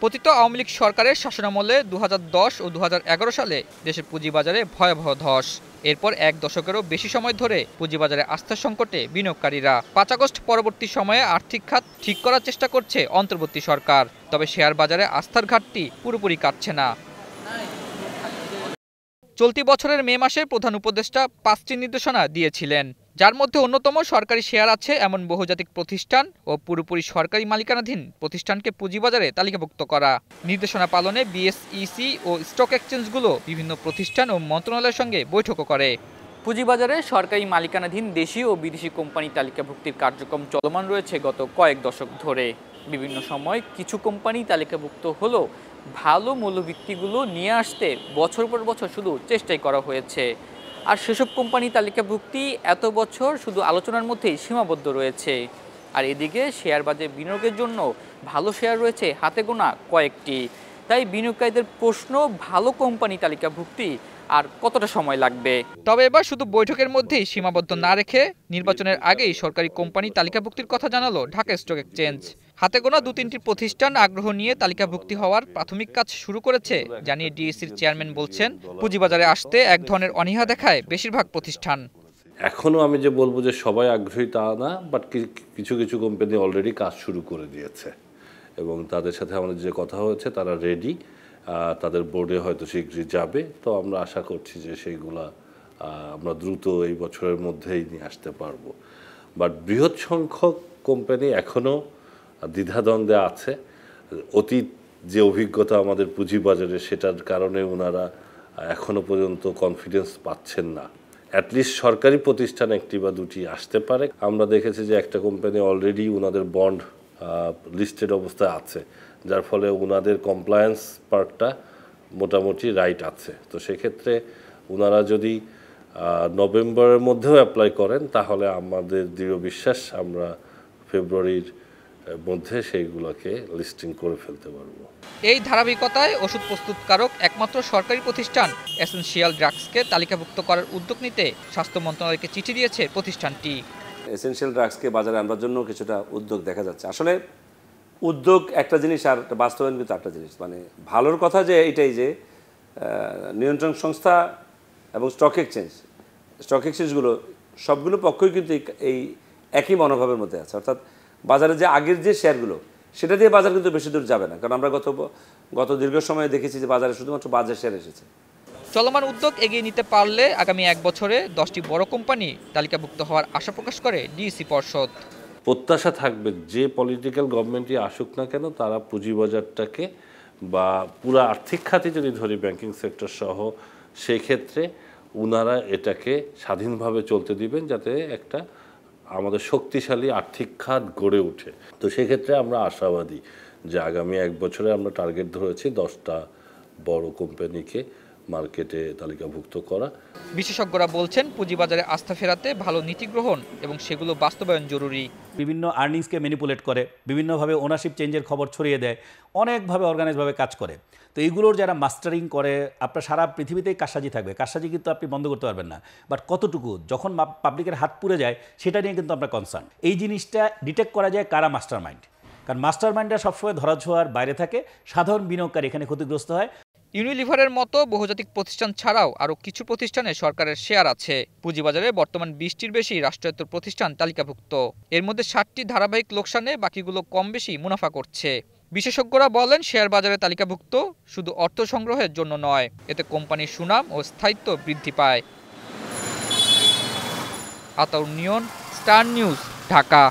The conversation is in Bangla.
পতিত আওয়ামী লীগ সরকারের শাসনামলে 2010 ও 2011 সালে দেশের পুঁজিবাজারে ভয়াবহ ধস। এরপর এক দশকেরও বেশি সময় ধরে পুঁজিবাজারে আস্থার সংকটে বিনিয়োগকারীরা। 5 আগস্ট পরবর্তী সময়ে আর্থিক খাত ঠিক করার চেষ্টা করছে অন্তর্বর্তী সরকার, তবে শেয়ার বাজারে আস্থার ঘাটতি পুরোপুরি কাটছে না। চলতি বছরের মে মাসে প্রধান উপদেষ্টা 5টি নির্দেশনা দিয়েছিলেন, যার মধ্যে অন্যতম সরকারি শেয়ার আছে এমন বহুজাতিক প্রতিষ্ঠান ও পুরোপুরি সরকারি মালিকানাধীন প্রতিষ্ঠানকে পুঁজিবাজারে তালিকাভুক্ত করা। নির্দেশনা পালনে বিএসইসি ও স্টক এক্সচেঞ্জগুলো বিভিন্ন প্রতিষ্ঠান ও মন্ত্রণালয়ের সঙ্গে বৈঠকও করে। পুঁজিবাজারে সরকারি মালিকানাধীন দেশি ও বিদেশি কোম্পানি তালিকাভুক্তির কার্যক্রম চলমান রয়েছে গত কয়েক দশক ধরে। বিভিন্ন সময় কিছু কোম্পানি তালিকাভুক্ত হলেও ভালো মূল্যভিত্তিগুলো নিয়ে আসতে বছর পর বছর শুধু চেষ্টাই করা হয়েছে। আর সেসব কোম্পানি তালিকাভুক্তি এত বছর শুধু আলোচনার মধ্যেই সীমাবদ্ধ রয়েছে। আর এদিকে শেয়ার বাজারে বিনিয়োগের জন্য ভালো শেয়ার রয়েছে হাতে গোনা কয়েকটি। তাই বিনিয়োগকারীদের প্রশ্ন, ভালো কোম্পানি তালিকাভুক্তি আর কতটা সময় লাগবে। তবে এবার শুধু বৈঠকের মধ্যেই সীমাবদ্ধ না রেখে নির্বাচনের আগেই সরকারি কোম্পানি তালিকাভুক্তির কথা জানালো ঢাকা স্টক এক্সচেঞ্জ। হাতে গোনা 2-3টি প্রতিষ্ঠান আগ্রহ নিয়ে তালিকাভুক্তি হওয়ার প্রাথমিক কাজ শুরু করেছে জানিয়ে ডিএসসির চেয়ারম্যান বলছেন, পুঁজিবাজারে আসতে এক ধরনের অনীহা দেখায় বেশিরভাগ প্রতিষ্ঠান। এখনো আমি যে বলবো যে সবাই আগ্রহী তা না, বাট কিছু কিছু কোম্পানি অলরেডি কাজ শুরু করে দিয়েছে এবং তাদের সাথে আমাদের যে কথা হয়েছে তারা রেডি, তাদের বোর্ডে হয়তো শীঘ্রই যাবে। তো আমরা আশা করছি যে সেইগুলা আমরা দ্রুত এই বছরের মধ্যেই নিয়ে আসতে পারবো। বাট বৃহৎ সংখ্যক কোম্পানি এখনও দ্বিধাদ্বন্দ্বে আছে। অতীত যে অভিজ্ঞতা আমাদের পুঁজিবাজারে, সেটার কারণে ওনারা এখনো পর্যন্ত কনফিডেন্স পাচ্ছেন না। অ্যাটলিস্ট সরকারি প্রতিষ্ঠান 1টি বা 2টি আসতে পারে। আমরা দেখেছি যে একটা কোম্পানি অলরেডি ওনাদের বন্ড লিস্টেড অবস্থায় আছে, যার ফলে ওনাদের কমপ্লায়েন্স পার্টটা মোটামুটি রাইট আছে। তো সেক্ষেত্রে ওনারা যদি নভেম্বরের মধ্যেও অ্যাপ্লাই করেন তাহলে আমাদের দৃঢ় বিশ্বাস আমরা ফেব্রুয়ারির মধ্যে সেইগুলোকে লিস্টিং করে ফেলতে পারবো। এই ধারাবাহিকতায় ওষুধ প্রস্তুতকারক একমাত্র সরকারি প্রতিষ্ঠান এসেনশিয়াল ড্রাগসকে তালিকাভুক্ত করার উদ্যোগ নিতে স্বাস্থ্য মন্ত্রণালয়কে চিঠি দিয়েছে প্রতিষ্ঠানটি। এসেনশিয়াল ড্রাগসকে বাজারে আনবার জন্য কিছুটা উদ্যোগ দেখা যাচ্ছে। আসলে উদ্যোগ একটা জিনিস আর বাস্তবায়ন কিন্তু একটা জিনিস। মানে ভালোর কথা যে এইটাই যে নিয়ন্ত্রণ সংস্থা এবং স্টক এক্সচেঞ্জগুলো সবগুলো পক্ষই কিন্তু এই একই মনোভাবের মধ্যে আছে। অর্থাৎ বাজারে যে আগের যে শেয়ারগুলো, সেটা দিয়ে বাজার কিন্তু বেশি দূর যাবে না, কারণ আমরা গত দীর্ঘ সময়ে দেখেছি যে বাজারে শুধুমাত্র বাজার শেয়ার এসেছে। চলমান উদ্যোগ এগিয়ে নিতে পারলে আগামী 1 বছরে 10টি বড় কোম্পানি তালিকাভুক্ত হওয়ার আশা প্রকাশ করে ডিএসসি পর্ষদ। প্রত্যাশা থাকবে যে পলিটিক্যাল গভর্নমেন্টই আসুক না কেন, তারা পুঁজিবাজারটাকে বা পুরো আর্থিক খাতে যদি ধরি ব্যাংকিং সেক্টর সহ, সেই ক্ষেত্রে ওনারা এটাকে স্বাধীনভাবে চলতে দিবেন, যাতে একটা আমাদের শক্তিশালী আর্থিক খাত গড়ে ওঠে। তো সেক্ষেত্রে আমরা আশাবাদী যে আগামী 1 বছরে আমরা টার্গেট ধরেছি 10টা বড় কোম্পানিকে মার্কেটে তালিকাভুক্ত করা। বিশেষজ্ঞরা বলছেন, পুঁজিবাজারে আস্থা ফেরাতে ভালো নীতি গ্রহণ এবং সেগুলো বাস্তবায়ন জরুরি। বিভিন্ন আর্নিংসকে ম্যানিপুলেট করে, বিভিন্নভাবে ওনারশিপ চেঞ্জের খবর ছড়িয়ে দেয়, অনেকভাবে অর্গানাইজভাবে কাজ করে। তো এইগুলোর যারা মাস্টারিং করে, আপনার সারা পৃথিবীতেই কারসাজি থাকবে, কারসাজি কিন্তু আপনি বন্ধ করতে পারবেন না। বাট কতটুকু যখন পাবলিকের হাত পুড়ে যায় সেটা নিয়ে কিন্তু আমরা কনসার্ন। এই জিনিসটা ডিটেক্ট করা যায় কারা মাস্টার মাইন্ড, কারণ মাস্টার মাইন্ডরা সবসময় ধরাছোঁয়ার বাইরে থাকে, সাধারণ বিনিয়োগকারী এখানে ক্ষতিগ্রস্ত হয়। ইউনিলিভারের মতো বহুজাতিক প্রতিষ্ঠান ছাড়াও আরও কিছু প্রতিষ্ঠানে সরকারের শেয়ার আছে। পুঁজিবাজারে বর্তমান 20টির বেশি রাষ্ট্রায়ত্ত প্রতিষ্ঠান তালিকাভুক্ত। এর মধ্যে 7টি ধারাবাহিক লোকসানে, বাকিগুলো কম বেশি মুনাফা করছে। বিশেষজ্ঞরা বলেন, শেয়ার বাজারে তালিকাভুক্ত শুধু অর্থ সংগ্রহের জন্য নয়, এতে কোম্পানির সুনাম ও স্থায়িত্ব বৃদ্ধি পায়। আতাউর নিয়ন, স্টার নিউজ, ঢাকা।